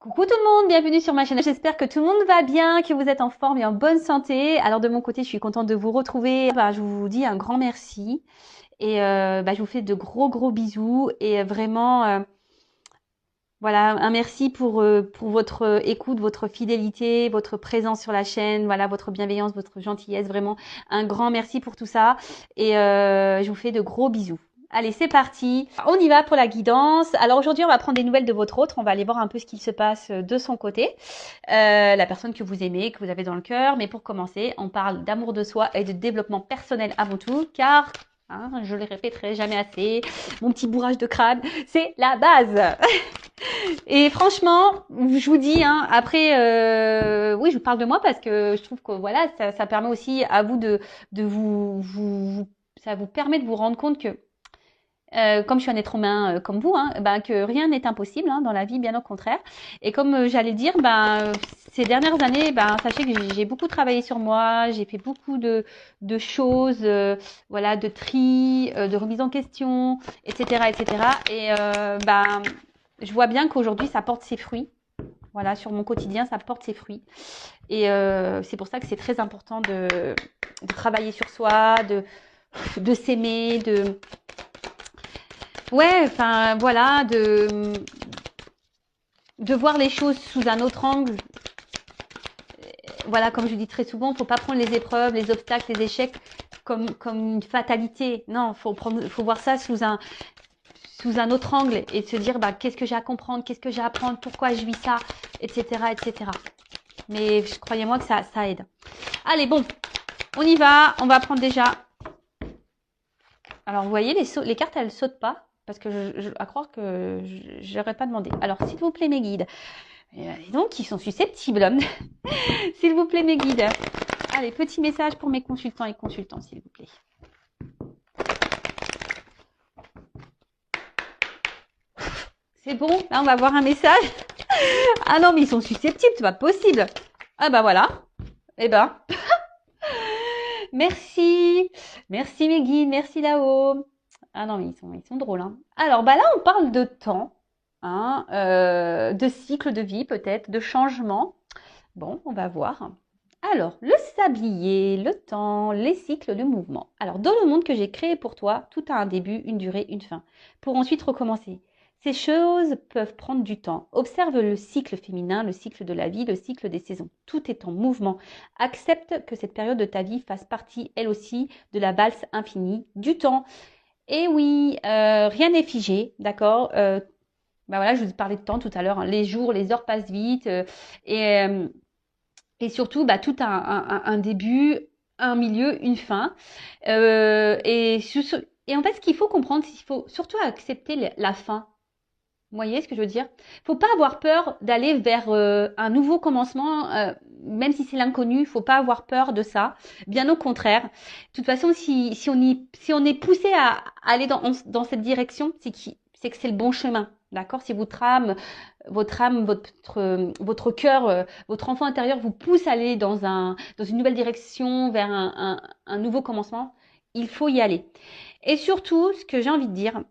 Coucou tout le monde, bienvenue sur ma chaîne. J'espère que tout le monde va bien, que vous êtes en forme et en bonne santé. Alors de mon côté, je suis contente de vous retrouver. Je vous dis un grand merci et je vous fais de gros bisous et vraiment voilà, un merci pour votre écoute, votre fidélité, votre présence sur la chaîne, voilà, votre bienveillance, votre gentillesse, vraiment un grand merci pour tout ça et je vous fais de gros bisous. Allez, c'est parti. On y va pour la guidance. Alors aujourd'hui, on va prendre des nouvelles de votre autre. On va aller voir un peu ce qu'il se passe de son côté. La personne que vous aimez, que vous avez dans le cœur. Mais pour commencer, on parle d'amour de soi et de développement personnel avant tout, car je le répéterai jamais assez, mon petit bourrage de crâne, c'est la base. Et franchement, je vous dis, après, oui, je vous parle de moi parce que je trouve que voilà, ça permet aussi à vous de ça vous permet de vous rendre compte que comme je suis un être humain comme vous, que rien n'est impossible dans la vie, bien au contraire. Et comme j'allais dire, ces dernières années, sachez que j'ai beaucoup travaillé sur moi, j'ai fait beaucoup de choses, voilà, de tri, de remise en question, etc., etc. Et je vois bien qu'aujourd'hui, ça porte ses fruits. Voilà, sur mon quotidien, ça porte ses fruits. Et c'est pour ça que c'est très important de travailler sur soi, de s'aimer, ouais, enfin voilà, de voir les choses sous un autre angle. Voilà, comme je dis très souvent, faut pas prendre les épreuves, les obstacles, les échecs comme une fatalité. Non, faut voir ça sous un autre angle et se dire qu'est-ce que j'ai à comprendre, qu'est-ce que j'ai à apprendre, pourquoi je vis ça, etc., etc. Mais croyez-moi que ça aide. Allez, bon, on y va. On va prendre déjà. Alors, vous voyez, les cartes, elles sautent pas parce que à croire que je n'aurais pas demandé. Alors, s'il vous plaît, mes guides. Et donc, ils sont susceptibles. S'il vous plaît, mes guides. Allez, petit message pour mes consultants et consultants, s'il vous plaît. C'est bon, là, on va voir un message. Ah non, mais ils sont susceptibles, c'est pas possible. Ah voilà. Eh ben, merci. Merci, mes guides, merci là-haut. Ah non, mais ils sont drôles. Alors, là, on parle de temps, de cycle de vie peut-être, de changement. Bon, on va voir. Alors, le sablier, le temps, les cycles de mouvement. Alors, dans le monde que j'ai créé pour toi, tout a un début, une durée, une fin, pour ensuite recommencer. Ces choses peuvent prendre du temps. Observe le cycle féminin, le cycle de la vie, le cycle des saisons. Tout est en mouvement. Accepte que cette période de ta vie fasse partie, elle aussi, de la valse infinie du temps. Et oui, rien n'est figé, d'accord voilà, je vous parlais de temps tout à l'heure. Les jours, les heures passent vite. Et surtout, tout a un début, un milieu, une fin. Et en fait, ce qu'il faut comprendre, c'est qu'il faut surtout accepter la fin. Vous voyez ce que je veux dire? Faut pas avoir peur d'aller vers un nouveau commencement, même si c'est l'inconnu. Faut pas avoir peur de ça. Bien au contraire. De toute façon, si on est poussé à aller dans cette direction, c'est que c'est le bon chemin. D'accord? Si votre âme, votre cœur, votre enfant intérieur vous pousse à aller dans une nouvelle direction, vers un nouveau commencement, il faut y aller. Et surtout, ce que j'ai envie de dire,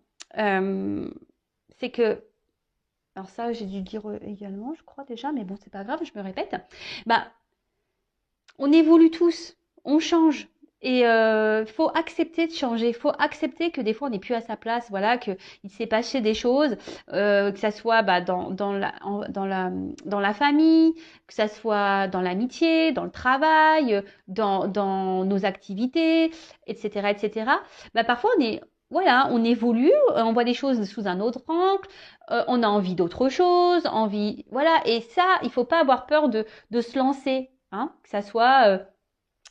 c'est que alors ça, j'ai dû le dire également, je crois déjà, mais bon, c'est pas grave, je me répète. On évolue tous, on change. Et faut accepter de changer, faut accepter que des fois on n'est plus à sa place, voilà, que il s'est passé des choses, que ça soit dans la famille, que ça soit dans l'amitié, dans le travail, dans nos activités, etc., etc. Parfois on évolue, on voit les choses sous un autre angle, on a envie d'autre chose, voilà. Et ça, il faut pas avoir peur de se lancer, que ça soit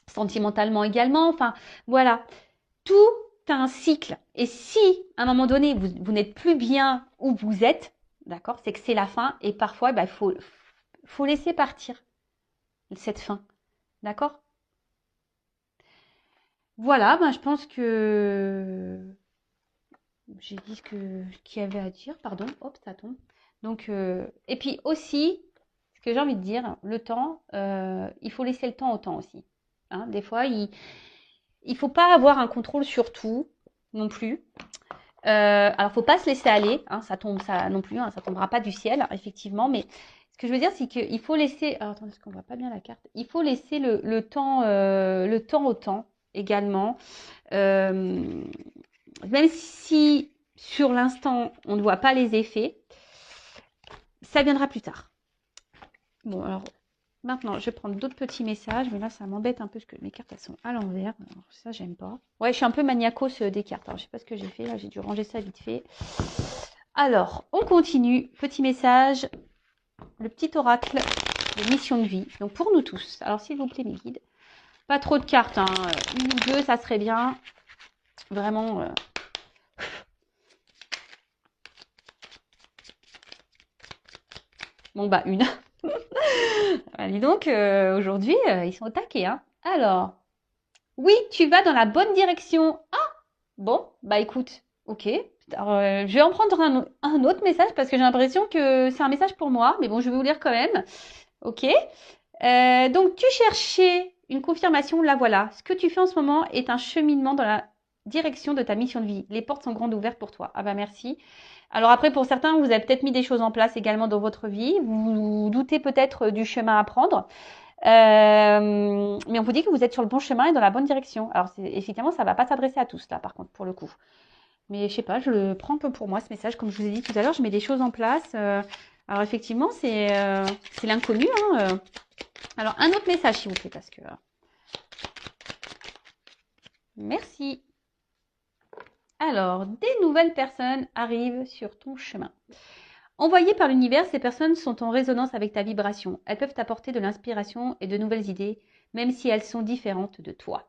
sentimentalement également. Enfin, voilà. Tout a un cycle. Et si, à un moment donné, vous n'êtes plus bien où vous êtes, d'accord, c'est que c'est la fin. Et parfois, faut laisser partir cette fin. D'accord? Voilà, je pense que j'ai dit ce qu'il y avait à dire. Pardon, hop, ça tombe. Donc, et puis aussi, ce que j'ai envie de dire, le temps, il faut laisser le temps au temps aussi. Des fois, il faut pas avoir un contrôle sur tout non plus. Alors, faut pas se laisser aller. Ça tombe, ça non plus. Ça tombera pas du ciel, effectivement. Mais Ce que je veux dire, c'est qu'il faut laisser... Alors, attendez, parce qu'on voit pas bien la carte. Il faut laisser le temps au temps également. Même si sur l'instant, on ne voit pas les effets, ça viendra plus tard. Bon, alors, maintenant, je vais prendre d'autres petits messages. Mais là, ça m'embête un peu parce que mes cartes, elles sont à l'envers. Alors, ça, j'aime pas. Ouais, je suis un peu maniacos des cartes. Alors, je sais pas ce que j'ai fait. Là, j'ai dû ranger ça vite fait. Alors, on continue. Petit message. Le petit oracle de mission de vie. Donc, pour nous tous. Alors, s'il vous plaît, mes guides. Pas trop de cartes. Hein. Une ou deux, ça serait bien. Vraiment... Bon, bah, une. Ah, dis donc, aujourd'hui, ils sont au taquet. Hein. Alors, oui, tu vas dans la bonne direction. Ah, bon, bah écoute, ok. Alors, je vais en prendre un autre message parce que j'ai l'impression que c'est un message pour moi. Mais bon, je vais vous lire quand même. Ok. Donc, tu cherchais une confirmation, la voilà. Ce que tu fais en ce moment est un cheminement dans la direction de ta mission de vie. Les portes sont grandes ouvertes pour toi. Ah bah merci. Alors après, pour certains, vous avez peut-être mis des choses en place également dans votre vie. Vous doutez peut-être du chemin à prendre. Mais on vous dit que vous êtes sur le bon chemin et dans la bonne direction. Alors effectivement, ça ne va pas s'adresser à tous là, par contre, pour le coup. Mais je sais pas, je le prends un peu pour moi, ce message. Comme je vous ai dit tout à l'heure, je mets des choses en place. Alors effectivement, c'est l'inconnu. Hein. Alors un autre message, s'il vous plaît, parce que... Merci. Alors, des nouvelles personnes arrivent sur ton chemin. Envoyées par l'univers, ces personnes sont en résonance avec ta vibration. Elles peuvent t'apporter de l'inspiration et de nouvelles idées, même si elles sont différentes de toi.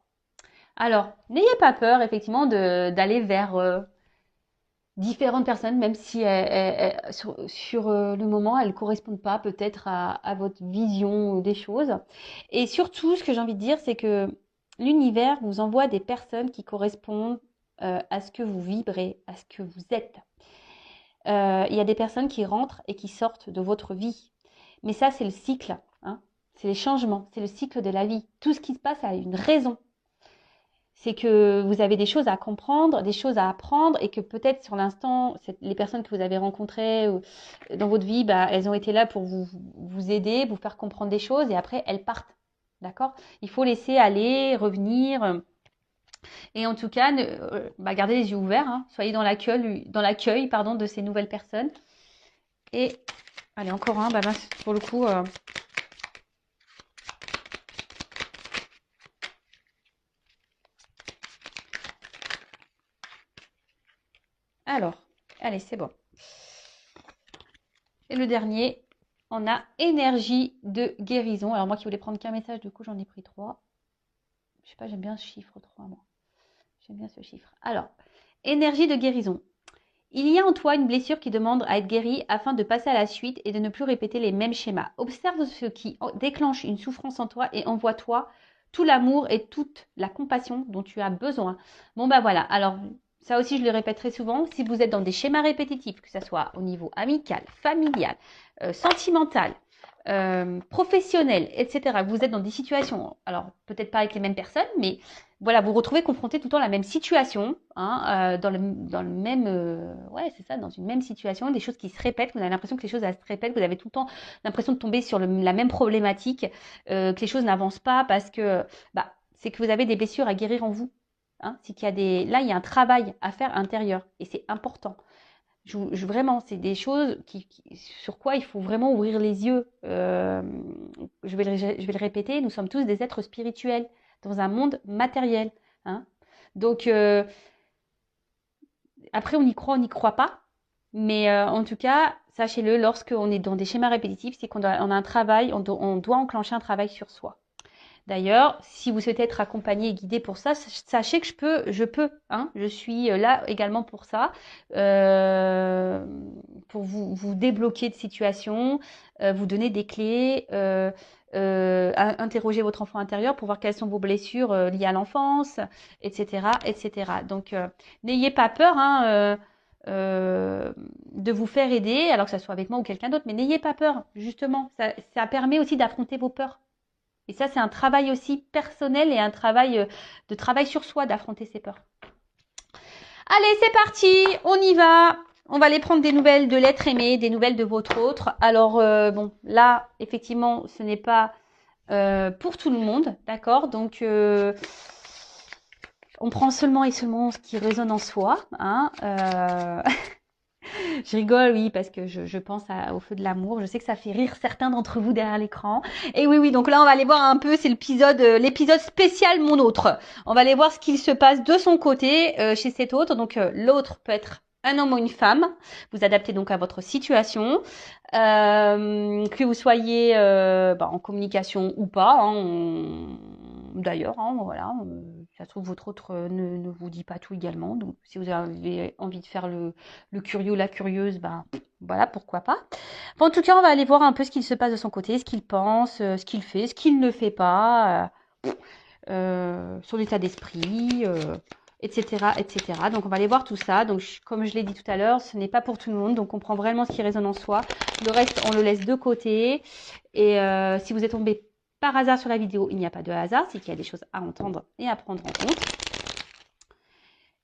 Alors, n'ayez pas peur, effectivement, d'aller vers différentes personnes, même si sur le moment, elles ne correspondent pas peut-être à votre vision des choses. Et surtout, ce que j'ai envie de dire, c'est que l'univers vous envoie des personnes qui correspondent à ce que vous vibrez, à ce que vous êtes. Il y a des personnes qui rentrent et qui sortent de votre vie. Mais ça, c'est le cycle. Hein. C'est les changements. C'est le cycle de la vie. Tout ce qui se passe a une raison. C'est que vous avez des choses à comprendre, des choses à apprendre et que peut-être sur l'instant, les personnes que vous avez rencontrées dans votre vie, bah, elles ont été là pour vous aider, vous faire comprendre des choses et après, elles partent. D'accord ? Il faut laisser aller, revenir. Et en tout cas, gardez les yeux ouverts. Hein. Soyez dans l'accueil de ces nouvelles personnes. Et allez, encore un. Bah, pour le coup... Alors, allez, c'est bon. Et le dernier, on a énergie de guérison. Alors moi qui voulais prendre qu'un message, du coup j'en ai pris 3. Je sais pas, j'aime bien ce chiffre 3, moi. J'aime bien ce chiffre. Alors, énergie de guérison. Il y a en toi une blessure qui demande à être guérie afin de passer à la suite et de ne plus répéter les mêmes schémas. Observe ce qui déclenche une souffrance en toi et envoie-toi tout l'amour et toute la compassion dont tu as besoin. Bon bah voilà, alors ça aussi je le répète très souvent, si vous êtes dans des schémas répétitifs, que ce soit au niveau amical, familial, sentimental, professionnel, etc. Vous êtes dans des situations, alors peut-être pas avec les mêmes personnes, mais voilà, vous vous retrouvez confronté tout le temps à la même situation, hein, dans le même, ouais, c'est ça, dans une même situation, des choses qui se répètent, vous avez l'impression que les choses elles se répètent, vous avez tout le temps l'impression de tomber sur la même problématique, que les choses n'avancent pas parce que, bah, c'est que vous avez des blessures à guérir en vous. Hein, c'est qu'il y a là, il y a un travail à faire intérieur et c'est important. Vraiment, c'est des choses sur quoi il faut vraiment ouvrir les yeux. Je vais le répéter, nous sommes tous des êtres spirituels dans un monde matériel. Hein. Donc, après, on y croit, on n'y croit pas. Mais en tout cas, sachez-le, lorsqu'on est dans des schémas répétitifs, c'est qu'on a un travail, on doit enclencher un travail sur soi. D'ailleurs, si vous souhaitez être accompagné et guidé pour ça, sachez que je peux. Hein, je suis là également pour ça, pour vous débloquer de situations, vous donner des clés, interroger votre enfant intérieur pour voir quelles sont vos blessures liées à l'enfance, etc., etc. Donc, n'ayez pas peur. Hein, de vous faire aider, alors que ça soit avec moi ou quelqu'un d'autre, mais n'ayez pas peur, justement, ça permet aussi d'affronter vos peurs. Et ça, c'est un travail aussi personnel et un travail sur soi d'affronter ses peurs. Allez, c'est parti, on y va. on va aller prendre des nouvelles de l'être aimé, des nouvelles de votre autre. Alors, bon, là, effectivement, ce n'est pas pour tout le monde, d'accord? Donc, on prend seulement et seulement ce qui résonne en soi, hein. Je rigole, oui, parce que je pense au feu de l'amour. Je sais que ça fait rire certains d'entre vous derrière l'écran. Et oui, oui, donc là, on va aller voir un peu, c'est l'épisode spécial Mon autre. On va aller voir ce qu'il se passe de son côté chez cet autre. Donc, l'autre peut être un homme ou une femme. Vous adaptez donc à votre situation. Que vous soyez en communication ou pas. Hein, d'ailleurs, hein, voilà. Ça se trouve, votre autre ne vous dit pas tout également. Donc, si vous avez envie de faire le curieux, la curieuse, ben voilà, pourquoi pas. Bon, en tout cas, on va aller voir un peu ce qu'il se passe de son côté, ce qu'il pense, ce qu'il fait, ce qu'il ne fait pas, son état d'esprit, etc., etc. Donc, on va aller voir tout ça. Donc, comme je l'ai dit tout à l'heure, ce n'est pas pour tout le monde. Donc, on prend vraiment ce qui résonne en soi. Le reste, on le laisse de côté. Et si vous êtes tombé par hasard sur la vidéo, il n'y a pas de hasard. C'est qu'il y a des choses à entendre et à prendre en compte.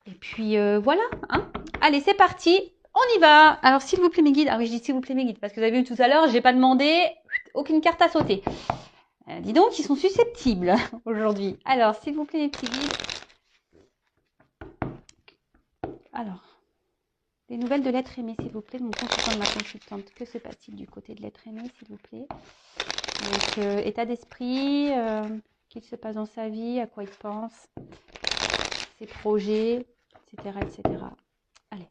Et puis voilà, hein. Allez, c'est parti, on y va. Alors, s'il vous plaît, mes guides. Ah oui, je dis s'il vous plaît, mes guides, parce que vous avez vu tout à l'heure, j'ai pas demandé aucune carte à sauter. Dis donc, ils sont susceptibles aujourd'hui. Alors, s'il vous plaît, les petits guides. Alors, des nouvelles de l'être aimé, s'il vous plaît, de mon consultant, de ma consultante. Que se passe-t-il du côté de l'être aimé, s'il vous plaît? Donc, état d'esprit, qu'il se passe dans sa vie, à quoi il pense, ses projets, etc., etc. Allez.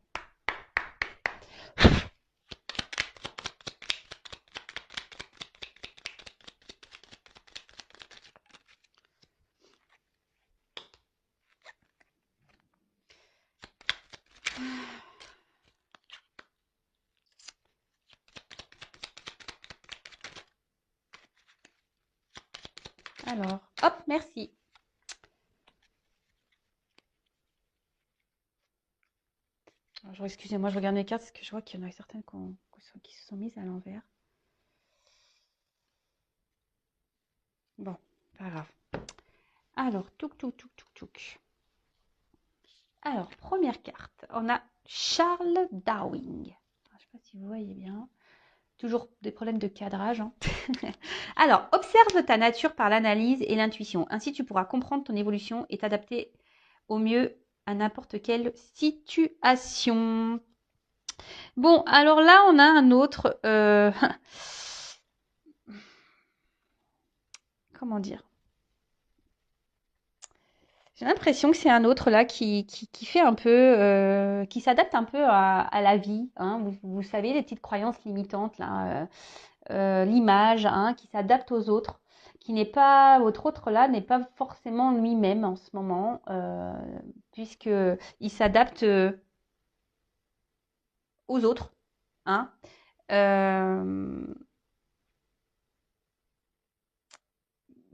Alors, hop, merci. Alors, excusez-moi, je regarde mes cartes parce que je vois qu'il y en a certaines qui se sont mises à l'envers. Bon, pas grave. Alors, touk. Alors, première carte, on a Charles Darwin. Je ne sais pas si vous voyez bien. Toujours des problèmes de cadrage. Hein. Alors, observe ta nature par l'analyse et l'intuition. Ainsi, tu pourras comprendre ton évolution et t'adapter au mieux à n'importe quelle situation. Bon, alors là, on a un autre... Comment dire? J'ai l'impression que c'est un autre là qui fait un peu, qui s'adapte un peu à la vie. Hein. Vous savez, les petites croyances limitantes là, l'image, hein, qui s'adapte aux autres, qui n'est pas, votre autre là n'est pas forcément lui-même en ce moment, puisque il s'adapte aux autres. Hein.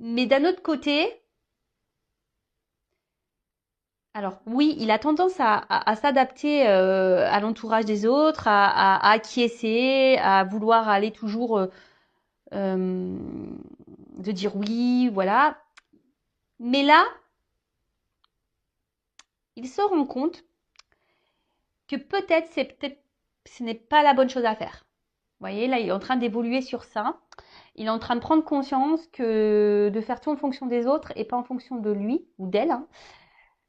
Mais d'un autre côté, alors oui, il a tendance à s'adapter à l'entourage des autres, à acquiescer, à vouloir aller toujours de dire oui, voilà. Mais là, il se rend compte que peut-être ce n'est pas la bonne chose à faire. Vous voyez, là, il est en train d'évoluer sur ça. Il est en train de prendre conscience que de faire tout en fonction des autres et pas en fonction de lui ou d'elle, hein,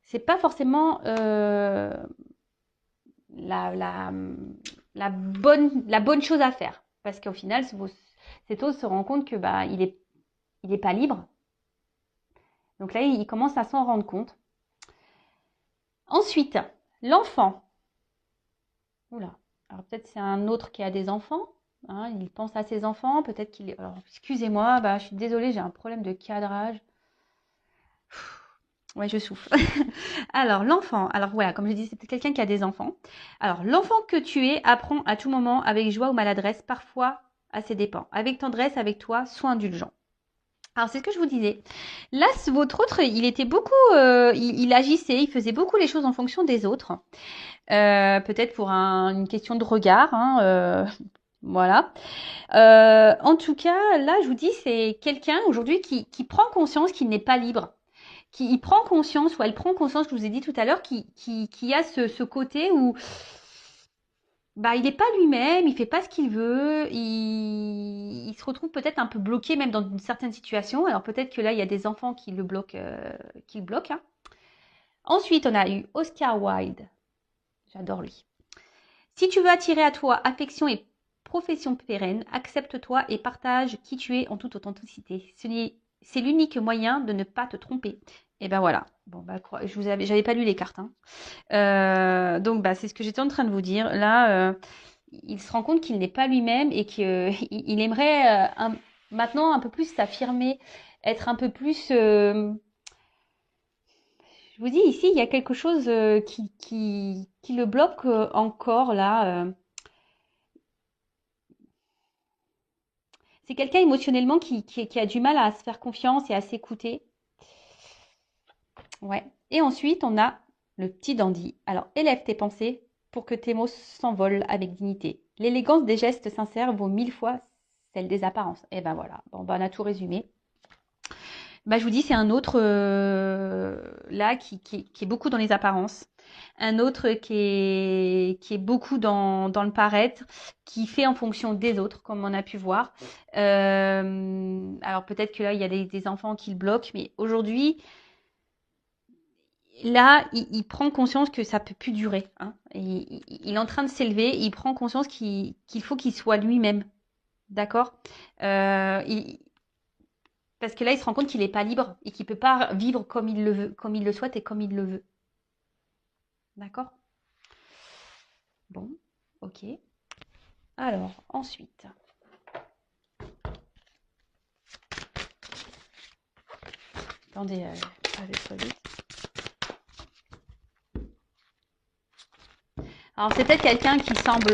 c'est pas forcément la bonne chose à faire. Parce qu'au final, cet autre se rend compte que il est pas libre. Donc là, il commence à s'en rendre compte. Ensuite, l'enfant. Oula. Alors peut-être c'est un autre qui a des enfants. Hein, il pense à ses enfants. Peut-être qu'il est... Alors, excusez-moi, je suis désolée, j'ai un problème de cadrage. Ouais, je souffle. Alors, l'enfant. Alors, voilà, comme je dis, c'est peut-être quelqu'un qui a des enfants. Alors, l'enfant que tu es apprend à tout moment avec joie ou maladresse, parfois à ses dépens. Avec tendresse, avec toi, sois indulgent. Alors, c'est ce que je vous disais. Là, votre autre, il était beaucoup... il agissait, il faisait beaucoup les choses en fonction des autres. Peut-être pour une question de regard. Hein, voilà. En tout cas, là, je vous dis, c'est quelqu'un aujourd'hui qui prend conscience qu'il n'est pas libre. Qui prend conscience, ou elle prend conscience, je vous ai dit tout à l'heure, qui a ce côté où bah, il n'est pas lui-même, il fait pas ce qu'il veut, il se retrouve peut-être un peu bloqué même dans une certaine situation. Alors peut-être que là, il y a des enfants qui le bloquent, hein. Ensuite, on a eu Oscar Wilde. J'adore lui. Si tu veux attirer à toi affection et profession pérenne, accepte-toi et partage qui tu es en toute authenticité. C'est l'unique moyen de ne pas te tromper. Et ben voilà. Bon bah j'avais pas lu les cartes, hein. Donc bah c'est ce que j'étais en train de vous dire. Là, il se rend compte qu'il n'est pas lui-même et qu'il aimerait maintenant un peu plus s'affirmer, être un peu plus. Je vous dis ici, il y a quelque chose qui le bloque encore là. C'est quelqu'un émotionnellement qui a du mal à se faire confiance et à s'écouter. Ouais. Et ensuite, on a le petit dandy. Alors, élève tes pensées pour que tes mots s'envolent avec dignité. L'élégance des gestes sincères vaut 1000 fois celle des apparences. Et ben voilà. Bon, ben, on a tout résumé. Bah, je vous dis, c'est un autre là qui est beaucoup dans les apparences. Un autre qui est beaucoup dans le paraître, qui fait en fonction des autres, comme on a pu voir. Alors peut-être que là, il y a des enfants qui le bloquent, mais aujourd'hui, là, il prend conscience que ça peut plus durer, hein. Il est en train de s'élever, il prend conscience qu'il faut qu'il soit lui-même. D'accord. Parce que là, il se rend compte qu'il n'est pas libre et qu'il ne peut pas vivre comme il le veut, comme il le souhaite et comme il le veut. D'accord. Bon, ok. Alors, ensuite. Attendez, je vais trop vite. Alors, c'est peut-être quelqu'un qui semble,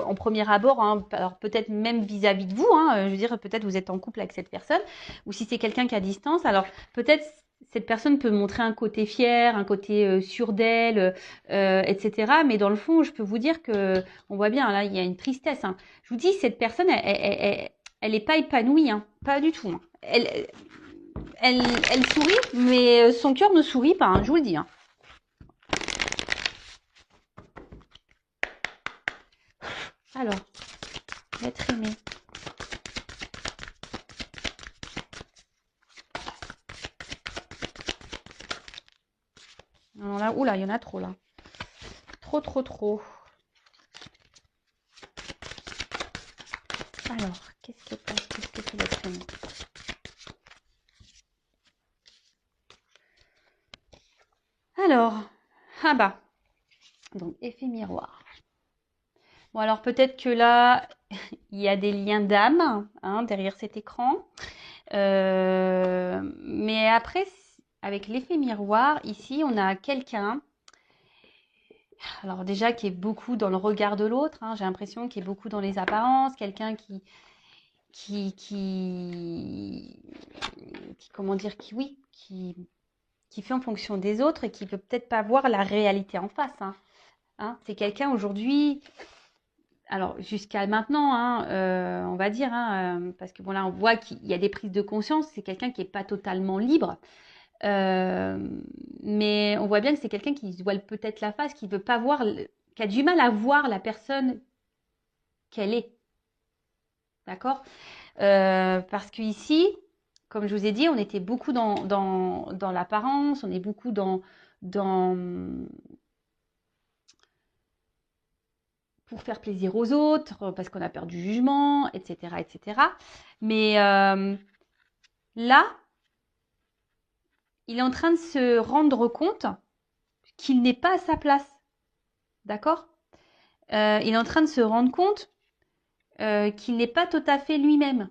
en premier abord, hein, alors peut-être même vis-à-vis de vous, hein, je veux dire, peut-être vous êtes en couple avec cette personne, ou si c'est quelqu'un qui est à distance, alors peut-être cette personne peut montrer un côté fier, un côté sûr d'elle, etc. Mais dans le fond, je peux vous dire que, on voit bien, là, il y a une tristesse, hein. Je vous dis, cette personne, elle est pas épanouie, hein, pas du tout, hein. Elle sourit, mais son cœur ne sourit pas, hein, je vous le dis, hein. Alors, l'être aimé. Alors là, oula, il y en a trop là. Trop, trop, trop. Alors, qu'est-ce que c'est l'être aimé? Alors, ah bah, donc effet miroir. Bon, alors peut-être que là, il y a des liens d'âme, hein, derrière cet écran. Mais après, avec l'effet miroir, ici, on a quelqu'un, alors déjà qui est beaucoup dans le regard de l'autre, hein, j'ai l'impression qu'il est beaucoup dans les apparences, quelqu'un comment dire, qui fait en fonction des autres et qui peut peut-être pas voir la réalité en face, hein. Hein, c'est quelqu'un aujourd'hui, alors jusqu'à maintenant, hein, on va dire, hein, parce que bon là on voit qu'il y a des prises de conscience, c'est quelqu'un qui est pas totalement libre, euh, mais on voit bien que c'est quelqu'un qui se voile peut-être la face, qui veut pas voir, qui a du mal à voir la personne qu'elle est, d'accord. Parce que ici, comme je vous ai dit, on était beaucoup dans l'apparence, on est beaucoup dans pour faire plaisir aux autres, parce qu'on a peur du jugement, etc., etc. Mais là, il est en train de se rendre compte qu'il n'est pas à sa place, d'accord. Il est en train de se rendre compte qu'il n'est pas tout à fait lui-même,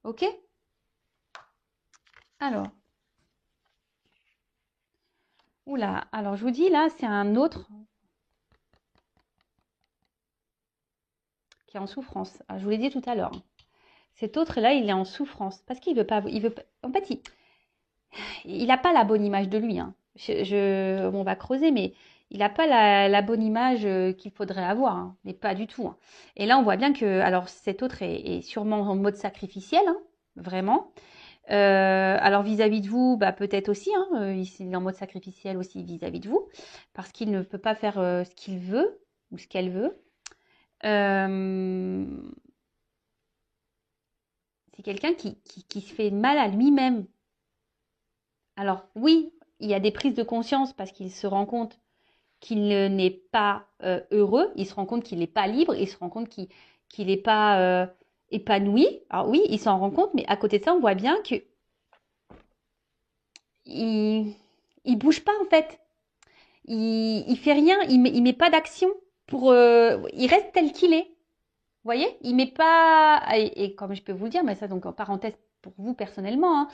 ok. Alors, oula, alors je vous dis là, c'est un autre qui est en souffrance. Alors, je vous l'ai dit tout à l'heure, hein. Cet autre-là, il est en souffrance parce qu'il veut pas. En fait, il n'a pas la bonne image de lui, hein. On va creuser, mais il n'a pas la bonne image qu'il faudrait avoir, hein, mais pas du tout, hein. Et là, on voit bien que, alors, cet autre est sûrement en mode sacrificiel, hein, vraiment. Alors, vis-à-vis de vous, bah, peut-être aussi, hein, il est en mode sacrificiel aussi vis-à-vis de vous, parce qu'il ne peut pas faire ce qu'il veut. ou ce qu'elle veut. Euh, c'est quelqu'un qui se fait mal à lui-même. Alors oui, il y a des prises de conscience parce qu'il se rend compte qu'il n'est pas heureux, il se rend compte qu'il n'est pas libre, il se rend compte qu'il n'est pas épanoui. Alors oui, il s'en rend compte, mais à côté de ça, on voit bien que il bouge pas en fait. Il fait rien, il met pas d'action pour. Il reste tel qu'il est. Vous voyez, il met pas. Et comme je peux vous le dire, mais ça donc en parenthèse pour vous personnellement,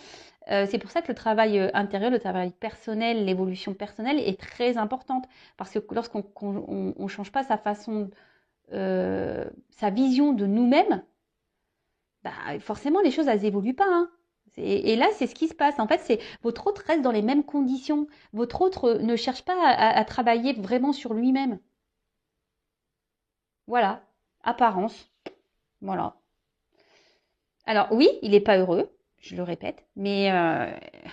hein, c'est pour ça que le travail intérieur, le travail personnel, l'évolution personnelle est très importante. Parce que lorsqu'on on change pas sa façon, sa vision de nous-mêmes, bah, forcément les choses elles évoluent pas. Hein. Et là, c'est ce qui se passe. En fait, c'est votre autre reste dans les mêmes conditions. Votre autre ne cherche pas à travailler vraiment sur lui-même. Voilà, apparence. Voilà. Alors oui, il n'est pas heureux, je le répète, mais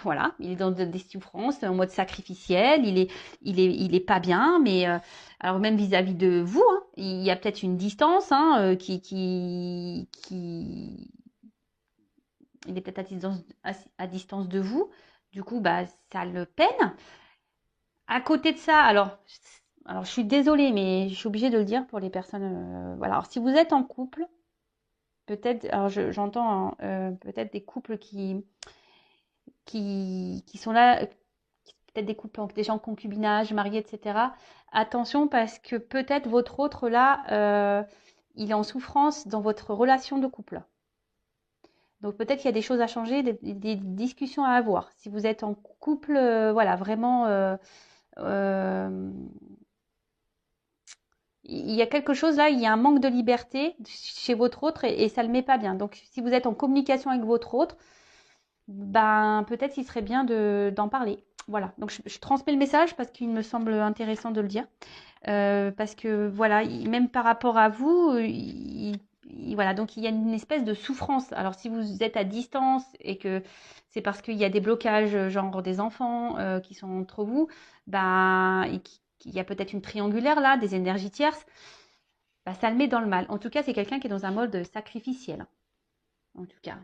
voilà, il est dans des souffrances en mode sacrificiel, il est pas bien, mais alors même vis-à-vis de vous, hein, il y a peut-être une distance hein, il est peut-être à distance de vous, du coup, bah, ça le peine. À côté de ça, alors je suis désolée, mais je suis obligée de le dire pour les personnes, voilà. Alors si vous êtes en couple, peut-être, alors j'entends hein, peut-être des couples qui sont là, peut-être des couples déjà en concubinage, mariés, etc. Attention parce que peut-être votre autre là, il est en souffrance dans votre relation de couple. Donc peut-être qu'il y a des choses à changer, des discussions à avoir. Si vous êtes en couple, voilà, vraiment, euh, il y a quelque chose là, il y a un manque de liberté chez votre autre et ça ne le met pas bien. Donc si vous êtes en communication avec votre autre, ben peut-être qu'il serait bien d'en parler. Voilà, donc je transmets le message parce qu'il me semble intéressant de le dire. Parce que voilà, même par rapport à vous, voilà, donc il y a une espèce de souffrance. Alors si vous êtes à distance et que c'est parce qu'il y a des blocages, genre des enfants qui sont entre vous, ben il y a peut-être une triangulaire là, des énergies tierces, bah, ça le met dans le mal. En tout cas, c'est quelqu'un qui est dans un mode sacrificiel, en tout cas.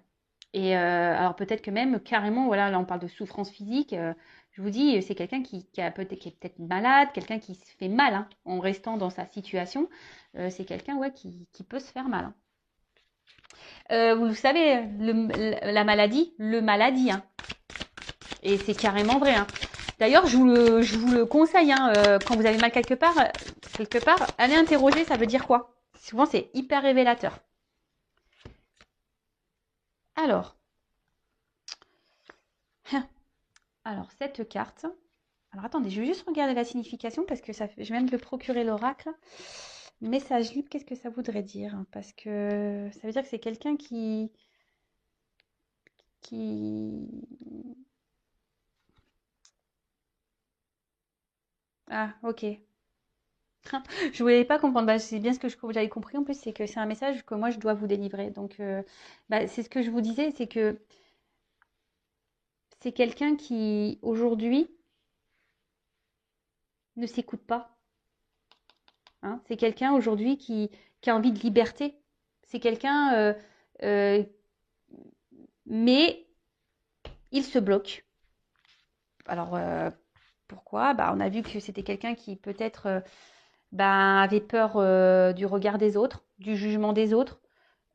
Et alors peut-être que même carrément, voilà, là on parle de souffrance physique. Je vous dis, c'est quelqu'un qui est peut-être malade, quelqu'un qui se fait mal hein, en restant dans sa situation. C'est quelqu'un ouais, qui peut se faire mal. Hein. Vous le savez, la maladie, le maladie. Hein. Et c'est carrément vrai. Hein. D'ailleurs, je vous le conseille, hein, quand vous avez mal quelque part, allez interroger, ça veut dire quoi? Souvent, c'est hyper révélateur. Alors, alors cette carte. Alors attendez, je vais juste regarder la signification parce que je viens de le procurer l'oracle. Message libre, qu'est-ce que ça voudrait dire? Parce que ça veut dire que c'est quelqu'un qui... Ah, ok. Je voulais pas comprendre. Bah, c'est bien ce que j'avais compris. En plus, c'est que c'est un message que moi, je dois vous délivrer. Donc, bah, c'est ce que je vous disais, c'est que c'est quelqu'un qui, aujourd'hui, ne s'écoute pas. Hein. C'est quelqu'un, aujourd'hui, qui a envie de liberté. C'est quelqu'un... euh, mais il se bloque. Alors, pourquoi? Bah, on a vu que c'était quelqu'un qui peut-être bah, avait peur du regard des autres, du jugement des autres.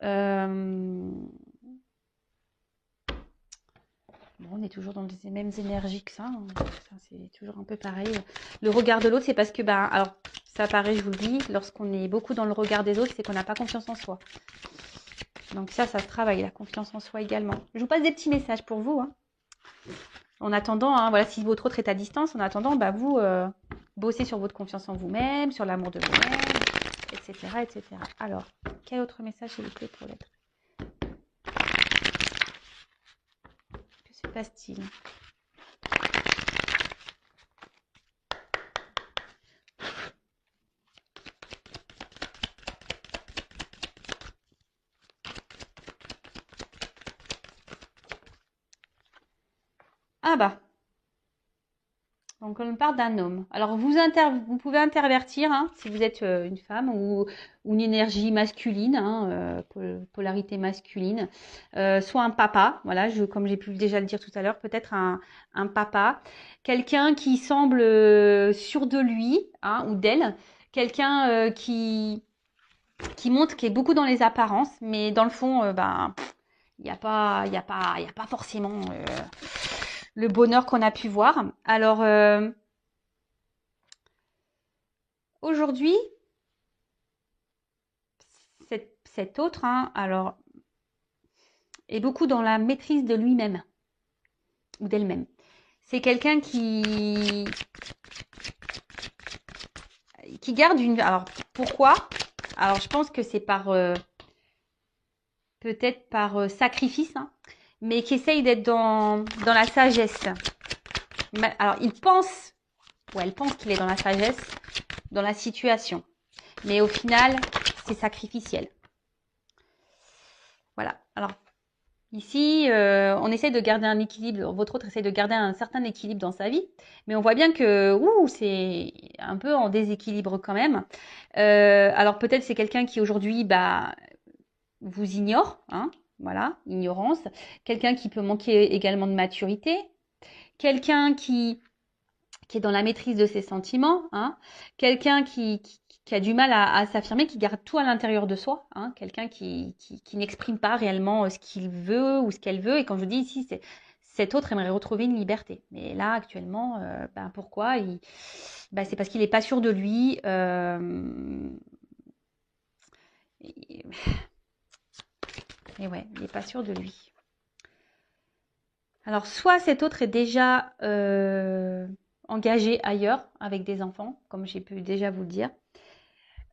Euh, Bon, on est toujours dans les mêmes énergies que ça. Hein. Ça, c'est toujours un peu pareil. Le regard de l'autre, c'est parce que, bah, alors, ça paraît, je vous le dis, lorsqu'on est beaucoup dans le regard des autres, c'est qu'on n'a pas confiance en soi. Donc ça se travaille, la confiance en soi également. Je vous passe des petits messages pour vous. Hein. En attendant, hein, voilà, si votre autre est à distance, en attendant, bah, vous bossez sur votre confiance en vous-même, sur l'amour de vous-même, etc., etc. Alors, quel autre message s'il vous plaît pour l'être? Que se passe-t-il? Ah bah, Donc, on me parle d'un homme. Alors, vous pouvez intervertir hein, si vous êtes une femme ou une énergie masculine, hein, polarité masculine, soit un papa, voilà, comme j'ai pu déjà le dire tout à l'heure, peut-être un papa, quelqu'un qui semble sûr de lui hein, ou d'elle, quelqu'un qui montre qu'il est beaucoup dans les apparences, mais dans le fond, ben, il y a pas forcément le bonheur qu'on a pu voir. Alors, aujourd'hui, cet autre, hein, alors, est beaucoup dans la maîtrise de lui-même ou d'elle-même. C'est quelqu'un qui garde une. Alors, pourquoi? Alors, je pense que c'est peut-être par sacrifice, hein, mais qui essaye d'être dans la sagesse. Alors, il pense, ou elle pense qu'il est dans la sagesse, dans la situation. Mais au final, c'est sacrificiel. Voilà. Alors, ici, on essaie de garder un équilibre. Votre autre essaie de garder un certain équilibre dans sa vie. Mais on voit bien que c'est un peu en déséquilibre quand même. Alors, peut-être c'est quelqu'un qui aujourd'hui vous ignore. Hein, voilà, ignorance. Quelqu'un qui peut manquer également de maturité. Quelqu'un qui est dans la maîtrise de ses sentiments, hein, quelqu'un qui a du mal à s'affirmer, qui garde tout à l'intérieur de soi, hein, quelqu'un qui n'exprime pas réellement ce qu'il veut ou ce qu'elle veut. Et quand je dis ici, cet autre aimerait retrouver une liberté. Mais là, actuellement, pourquoi c'est parce qu'il n'est pas sûr de lui. Et ouais, il n'est pas sûr de lui. Alors, soit cet autre est déjà engagé ailleurs avec des enfants, comme j'ai pu déjà vous le dire.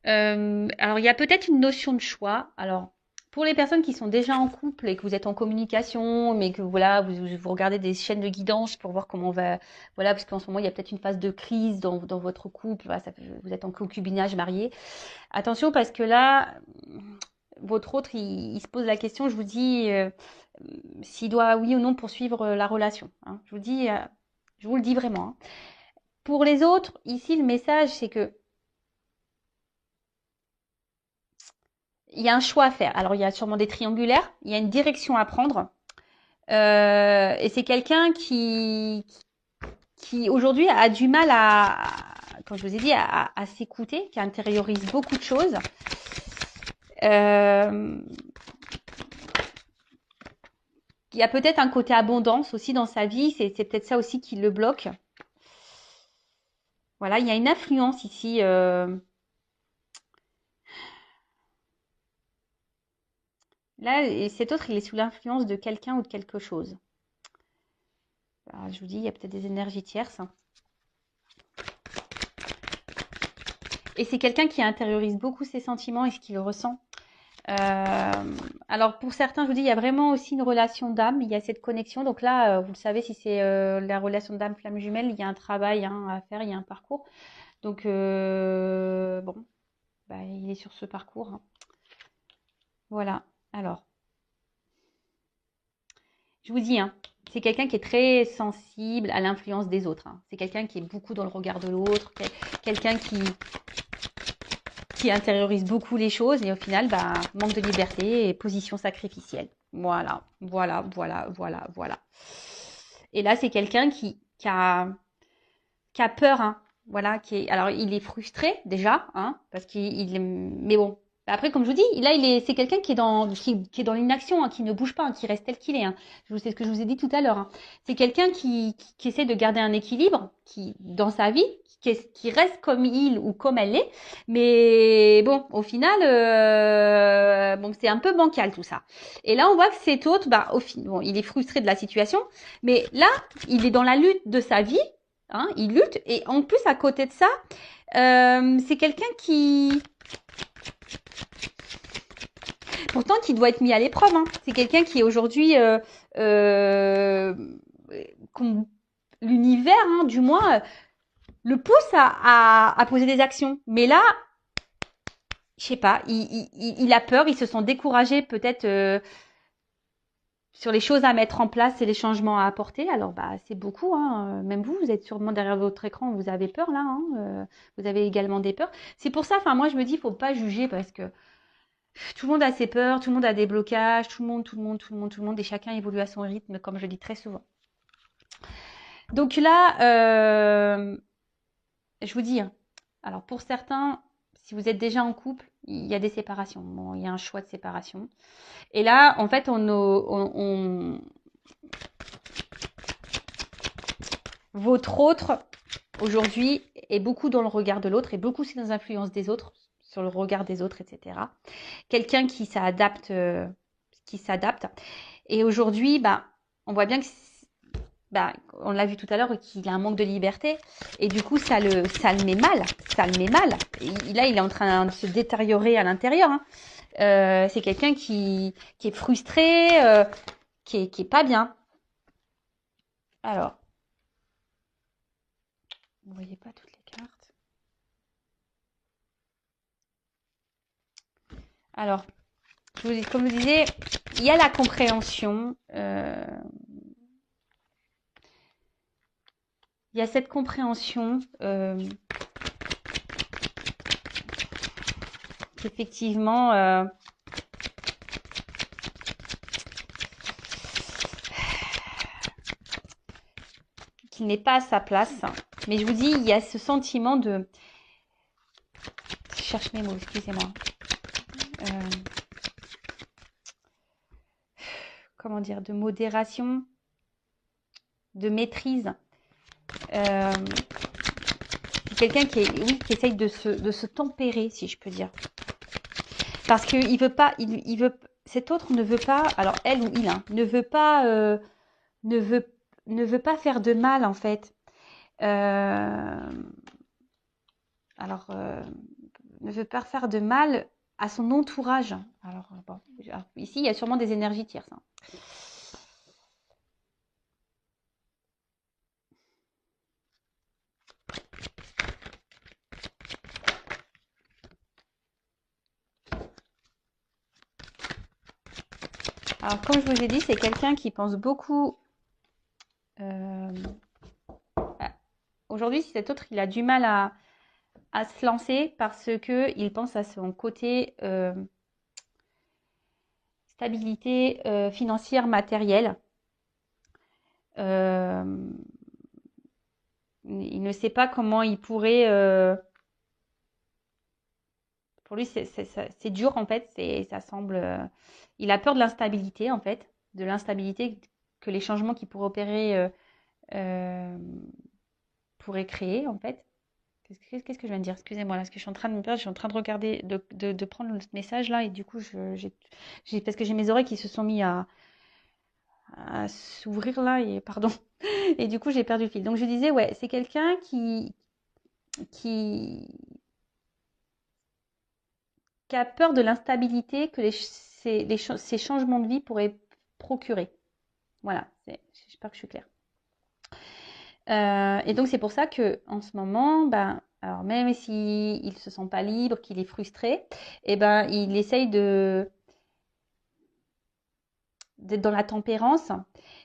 Alors, il y a peut-être une notion de choix. Alors, pour les personnes qui sont déjà en couple et que vous êtes en communication, mais que voilà, vous regardez des chaînes de guidance pour voir comment on va, voilà, parce qu'en ce moment il y a peut-être une phase de crise dans votre couple. Voilà, vous êtes en concubinage marié. Attention parce que là, votre autre, il se pose la question. Je vous dis s'il doit oui ou non poursuivre la relation. Hein. Je vous le dis vraiment. Hein. Pour les autres, ici le message c'est que il y a un choix à faire. Alors, il y a sûrement des triangulaires, il y a une direction à prendre. Et c'est quelqu'un qui aujourd'hui a du mal comme je vous ai dit, à s'écouter, qui intériorise beaucoup de choses. Il y a peut-être un côté abondance aussi dans sa vie, c'est peut-être ça aussi qui le bloque. Voilà, il y a une influence ici. Là, cet autre, il est sous l'influence de quelqu'un ou de quelque chose. Alors, je vous dis, il y a peut-être des énergies tierces. Et c'est quelqu'un qui intériorise beaucoup ses sentiments et ce qu'il ressent. Alors pour certains, je vous dis, il y a vraiment aussi une relation d'âme, il y a cette connexion. Donc là, vous le savez, si c'est la relation d'âme flamme jumelle, il y a un travail hein, à faire, il y a un parcours. Donc bon, il est sur ce parcours. Hein. Voilà. Alors, je vous dis, hein, c'est quelqu'un qui est très sensible à l'influence des autres. Hein. C'est quelqu'un qui est beaucoup dans le regard de l'autre, quelqu'un qui intériorise beaucoup les choses et au final, manque de liberté et position sacrificielle. Voilà, voilà, voilà, voilà, voilà. Et là, c'est quelqu'un qui a peur, hein. Voilà, alors il est frustré déjà, hein, parce mais bon. Après, comme je vous dis, là, c'est quelqu'un qui est dans l'inaction, hein, qui ne bouge pas, hein, qui reste tel qu'il est. Hein. C'est ce que je vous ai dit tout à l'heure. Hein. C'est quelqu'un qui essaie de garder un équilibre, dans sa vie, qui reste comme il ou comme elle est. Mais bon, au final, c'est un peu bancal tout ça. Et là, on voit que cet autre, bon, il est frustré de la situation, mais là, il est dans la lutte de sa vie. Hein, il lutte et en plus à côté de ça, c'est quelqu'un pourtant qui doit être mis à l'épreuve. Hein. C'est quelqu'un qui est aujourd'hui l'univers, hein, du moins, le pousse à poser des actions. Mais là, je sais pas, il a peur, il se sent découragé peut-être sur les choses à mettre en place et les changements à apporter. Alors, bah, c'est beaucoup, hein. Même vous êtes sûrement derrière votre écran, vous avez peur là, hein. Vous avez également des peurs. C'est pour ça, enfin, moi, je me dis, il faut pas juger parce que tout le monde a ses peurs, tout le monde a des blocages, tout le monde, et chacun évolue à son rythme, comme je dis très souvent. Donc là, je vous dis, hein, alors pour certains, si vous êtes déjà en couple, il y a des séparations. Bon, il y a un choix de séparation. Et là, en fait, votre autre, aujourd'hui, est beaucoup dans le regard de l'autre et beaucoup aussi dans l'influence des autres, sur le regard des autres, etc. Quelqu'un qui s'adapte, Et aujourd'hui, bah, on voit bien que, bah, on l'a vu tout à l'heure, qu'il a un manque de liberté. Et du coup, ça le met mal. Ça le met mal. Et là, il est en train de se détériorer à l'intérieur, hein. C'est quelqu'un qui est frustré, qui est pas bien. Alors, vous ne voyez pas toutes les cartes. Alors, comme je vous disais, il y a la compréhension. Il y a cette compréhension qu'effectivement, qu'il n'est pas à sa place. Mais je vous dis, il y a ce sentiment de... Je cherche mes mots, excusez-moi. Comment dire, de modération, de maîtrise. C'est quelqu'un qui essaye de se tempérer, si je peux dire. Parce que il veut pas, il veut, cet autre ne veut pas, alors elle ou il, hein, ne veut pas, ne veut pas faire de mal en fait. Alors, ne veut pas faire de mal à son entourage. Alors, bon, ici, il y a sûrement des énergies tierces, hein. Alors, comme je vous ai dit, c'est quelqu'un qui pense beaucoup. Aujourd'hui, si cet autre, il a du mal à se lancer parce que il pense à son côté stabilité financière, matérielle. Il ne sait pas comment il pourrait. Pour lui, c'est dur en fait. Ça semble. Il a peur de l'instabilité en fait, de l'instabilité que les changements qu'il pourrait opérer euh, pourraient créer en fait. Qu'est-ce que je viens de dire? Excusez-moi, là, parce que je suis en train de me perdre, je suis en train de regarder, de prendre le message là, et du coup, parce que j'ai mes oreilles qui se sont mis à s'ouvrir là, et pardon, et du coup, j'ai perdu le fil. Donc, je disais, ouais, c'est quelqu'un qui, qui a peur de l'instabilité que ces changements de vie pourraient procurer. Voilà, j'espère que je suis claire. Et donc, c'est pour ça que en ce moment, ben, alors même s'il ne se sent pas libre, qu'il est frustré, eh ben, il essaye d'être dans la tempérance.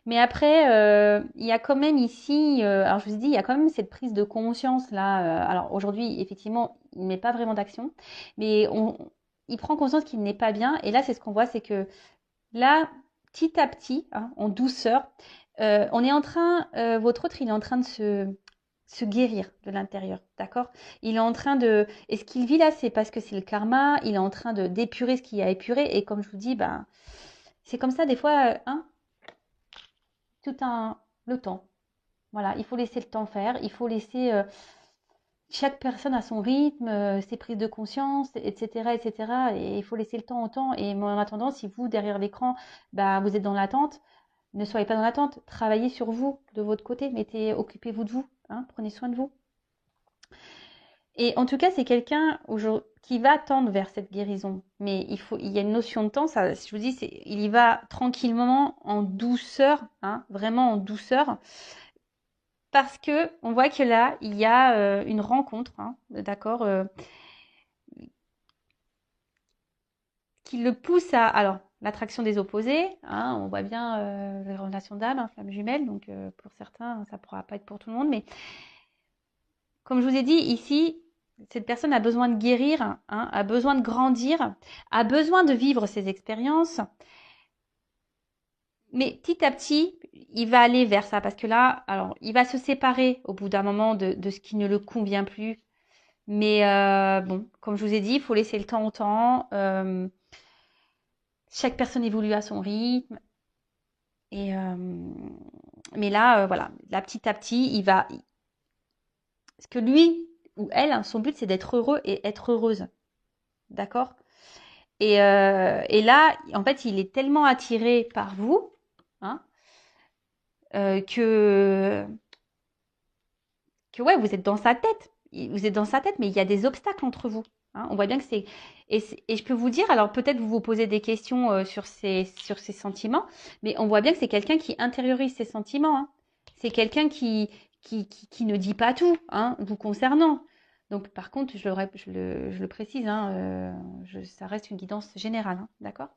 Mais après, il y a quand même ici, alors je vous ai dit, il y a quand même cette prise de conscience là. Alors aujourd'hui, effectivement, il ne met pas vraiment d'action, mais il prend conscience qu'il n'est pas bien. Et là, c'est ce qu'on voit, c'est que là, petit à petit, hein, en douceur, on est en train, votre autre, il est en train de se guérir de l'intérieur, d'accord? Il est en train de... Et ce qu'il vit là, c'est parce que c'est le karma, il est en train d'épurer ce qu'il a épuré. Et comme je vous dis, ben, c'est comme ça des fois, hein, le temps. Voilà, il faut laisser le temps faire, il faut laisser chaque personne à son rythme, ses prises de conscience, etc., etc. Et il faut laisser le temps au temps. Et en attendant, si vous, derrière l'écran, bah, vous êtes dans l'attente, ne soyez pas dans l'attente. Travaillez sur vous, de votre côté. Occupez-vous de vous, hein, prenez soin de vous. Et en tout cas, c'est quelqu'un qui va tendre vers cette guérison. Mais il y a une notion de temps. Ça, je vous dis, il y va tranquillement, en douceur, hein, vraiment en douceur. Parce que on voit que là, il y a une rencontre, hein, d'accord, qui le pousse à... Alors, l'attraction des opposés, hein, on voit bien les relations d'âme, hein, flamme jumelle, donc pour certains, ça ne pourra pas être pour tout le monde, mais comme je vous ai dit, ici, cette personne a besoin de guérir, hein, a besoin de grandir, a besoin de vivre ses expériences, mais petit à petit, il va aller vers ça, parce que là, alors, il va se séparer au bout d'un moment de ce qui ne le convient plus, mais bon, comme je vous ai dit, il faut laisser le temps au temps, chaque personne évolue à son rythme, et mais là, voilà, là, petit à petit, il va. Parce que lui ou elle, hein, son but, c'est d'être heureux et être heureuse. D'accord? Et là, en fait, il est tellement attiré par vous, hein, que, ouais, vous êtes dans sa tête. Vous êtes dans sa tête, mais il y a des obstacles entre vous. Hein. On voit bien que c'est. Et je peux vous dire, alors peut-être vous vous posez des questions sur ces sentiments, mais on voit bien que c'est quelqu'un qui intériorise ses sentiments. Hein. C'est quelqu'un qui ne dit pas tout, hein, vous concernant. Donc, par contre, je le précise, hein, ça reste une guidance générale, hein, d'accord?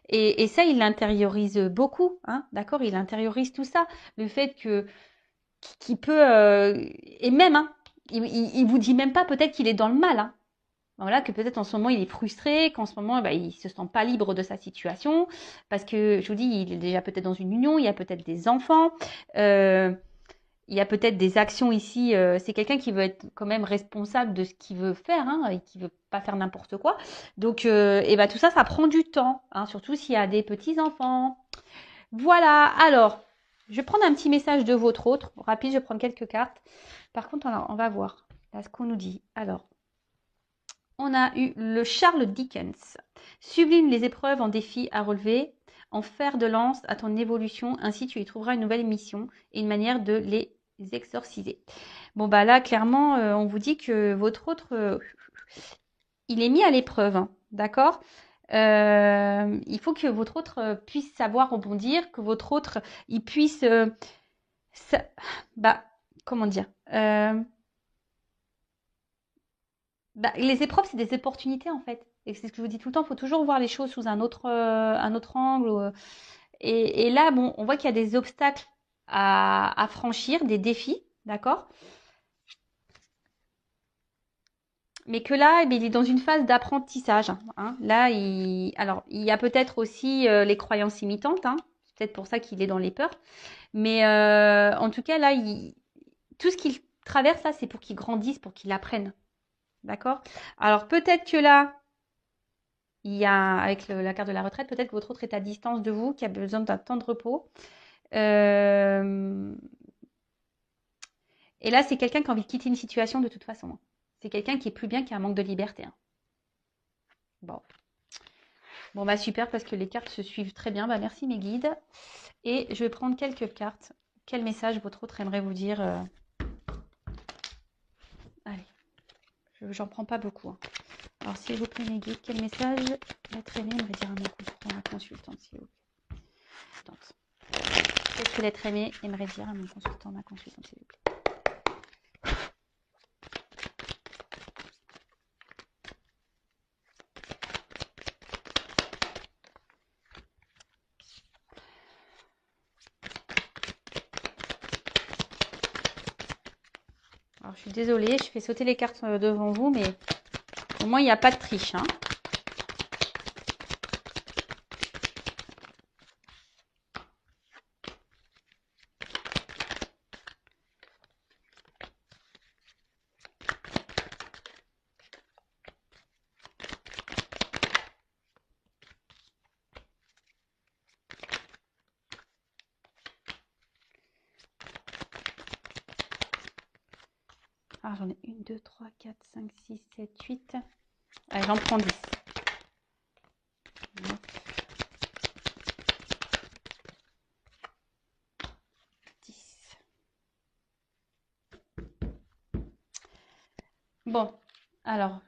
Et ça, il l'intériorise beaucoup, hein, d'accord? Il intériorise tout ça. Le fait que qui peut et même hein, il vous dit même pas peut-être qu'il est dans le mal hein. Voilà, que peut-être en ce moment il est frustré, qu'en ce moment il se sent pas libre de sa situation parce que je vous dis il est déjà peut-être dans une union, il y a peut-être des enfants, il y a peut-être des actions ici. C'est quelqu'un qui veut être quand même responsable de ce qu'il veut faire hein, et qui veut pas faire n'importe quoi. Donc et ben tout ça, ça prend du temps, hein, surtout s'il y a des petits enfants. Voilà, alors, je vais prendre un petit message de votre autre. Rapide, je vais prendre quelques cartes. Par contre, on va voir là ce qu'on nous dit. Alors, on a eu le Charles Dickens. Sublime les épreuves en défis à relever, en fer de lance à ton évolution, ainsi tu y trouveras une nouvelle mission et une manière de les exorciser. Bon, bah là, clairement, on vous dit que votre autre, il est mis à l'épreuve, hein, d'accord? Il faut que votre autre puisse savoir rebondir, que votre autre, il puisse, ça- bah, comment dire, bah, les épreuves, c'est des opportunités en fait. Et c'est ce que je vous dis tout le temps, il faut toujours voir les choses sous un autre angle. Et là, bon, on voit qu'il y a des obstacles à franchir, des défis, d'accord? Mais que là, eh bien, il est dans une phase d'apprentissage. Hein. Là, alors, il y a peut-être aussi les croyances imitantes. Hein. C'est peut-être pour ça qu'il est dans les peurs. Mais en tout cas, là, tout ce qu'il traverse, là, c'est pour qu'il grandisse, pour qu'il apprenne. D'accord? Alors, peut-être que là, il y a, avec la carte de la retraite, peut-être que votre autre est à distance de vous, qui a besoin d'un temps de repos. Euh, Et là, c'est quelqu'un qui a envie de quitter une situation de toute façon. Hein. C'est quelqu'un qui est plus bien, qui a un manque de liberté. Hein. Bon. Bon, bah super, parce que les cartes se suivent très bien. Bah, merci mes guides. Et je vais prendre quelques cartes. Quel message votre autre aimerait vous dire Allez, j'en prends pas beaucoup. Hein. Alors, s'il vous plaît, mes guides, quel message l'être aimé aimerait dire à mon consultant, ma consultante, s'il vous plaît. Qu'est-ce que l'être aimé aimerait dire à mon consultant, ma consultante, s'il vous plaît. Alors, je suis désolée, je fais sauter les cartes devant vous, mais au moins, il n'y a pas de triche. Hein. Alors, j'en ai 1, 2, 3, 4, 5, 6, 7, 8. Allez, j'en prends 10. 9, 10. Bon, alors,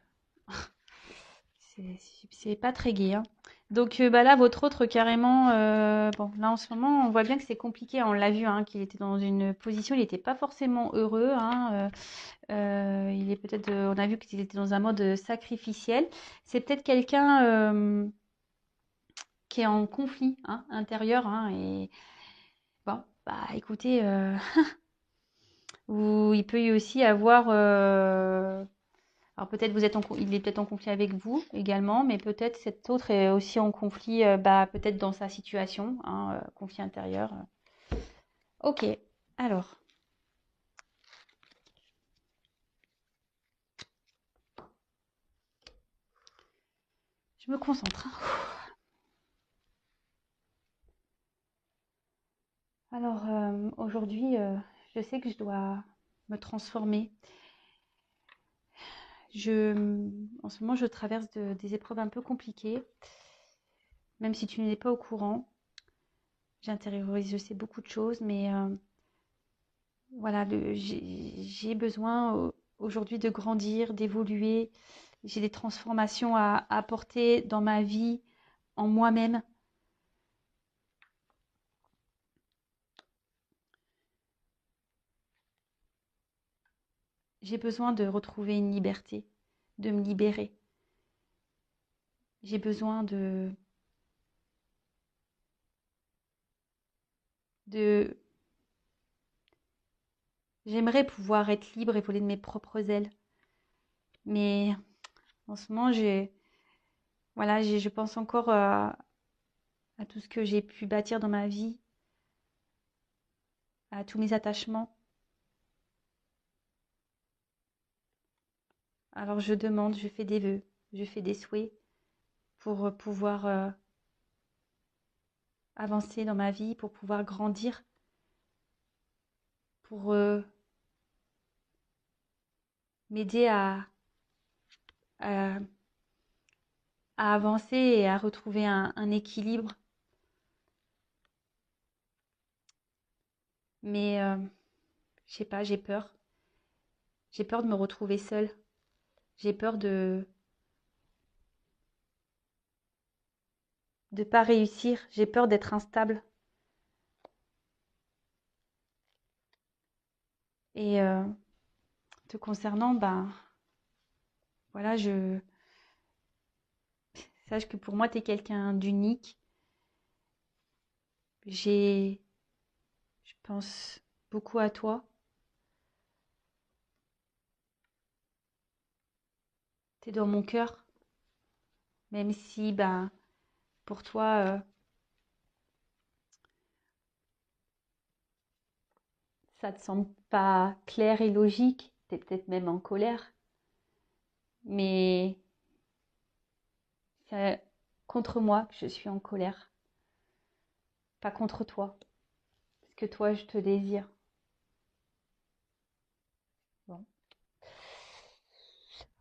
c'est pas très gai. Hein. Donc bah là, votre autre carrément, bon, là en ce moment, on voit bien que c'est compliqué. On l'a vu, hein, qu'il était dans une position, il n'était pas forcément heureux. Hein, il est peut-être, on a vu qu'il était dans un mode sacrificiel. C'est peut-être quelqu'un qui est en conflit hein, intérieur. Hein, et bon, bah écoutez, ou il peut y aussi avoir. Alors peut-être il est peut-être en conflit avec vous également, mais peut-être cet autre est aussi en conflit, bah, peut-être dans sa situation, hein, conflit intérieur. Ok, alors. Je me concentre. Alors aujourd'hui, je sais que je dois me transformer. En ce moment, je traverse des épreuves un peu compliquées, même si tu n'es pas au courant. J'intériorise, je sais beaucoup de choses, mais voilà, j'ai besoin aujourd'hui de grandir, d'évoluer. J'ai des transformations à apporter dans ma vie, en moi-même. J'ai besoin de retrouver une liberté, de me libérer. J'ai besoin de... J'aimerais pouvoir être libre et voler de mes propres ailes. Mais en ce moment, voilà, je pense encore à tout ce que j'ai pu bâtir dans ma vie, à tous mes attachements. Alors je demande, je fais des vœux, je fais des souhaits pour pouvoir avancer dans ma vie, pour pouvoir grandir, pour m'aider à, à avancer et à retrouver un équilibre. Mais je sais pas, j'ai peur. J'ai peur de me retrouver seule. J'ai peur de pas réussir. J'ai peur d'être instable. Et te concernant, ben voilà, sache que pour moi, tu es quelqu'un d'unique. Je pense beaucoup à toi. Tu es dans mon cœur, même si, ben, pour toi, ça te semble pas clair et logique. Tu es peut-être même en colère. Mais c'est contre moi que je suis en colère, pas contre toi. Parce que toi, je te désire. Bon.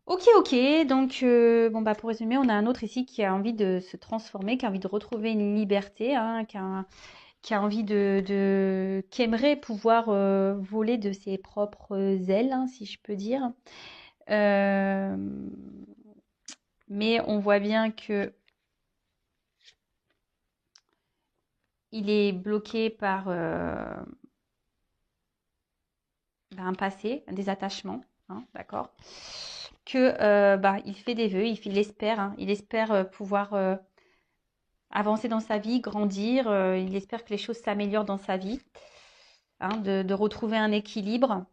Ok, ok. Donc, bon, bah, pour résumer, on a un autre ici qui a envie de se transformer, qui a envie de retrouver une liberté, hein, qui a envie qui aimerait pouvoir voler de ses propres ailes, hein, si je peux dire. Euh, mais on voit bien que il est bloqué par un passé, des attachements, hein, d'accord? Que bah, il fait des vœux, il espère, hein, il espère pouvoir avancer dans sa vie, grandir, il espère que les choses s'améliorent dans sa vie, hein, de retrouver un équilibre.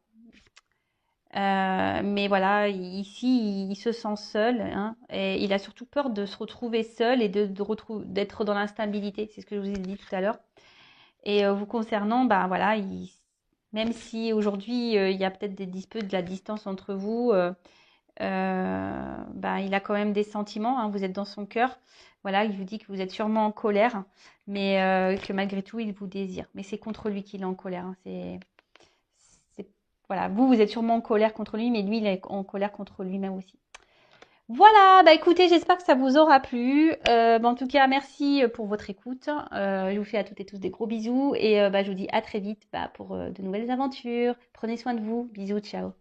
Mais voilà, ici, il se sent seul, hein, et il a surtout peur de se retrouver seul et d'être dans l'instabilité. C'est ce que je vous ai dit tout à l'heure. Et vous concernant, ben voilà, même si aujourd'hui il y a peut-être des disputes, de la distance entre vous, ben, il a quand même des sentiments, hein, vous êtes dans son cœur. Voilà, il vous dit que vous êtes sûrement en colère, mais que malgré tout, il vous désire. Mais c'est contre lui qu'il est en colère, hein. Voilà, vous êtes sûrement en colère contre lui, mais lui, il est en colère contre lui-même aussi. Voilà, bah écoutez, j'espère que ça vous aura plu. Bah, en tout cas, merci pour votre écoute. Je vous fais à toutes et tous des gros bisous et bah, je vous dis à très vite bah, pour de nouvelles aventures. Prenez soin de vous. Bisous, ciao.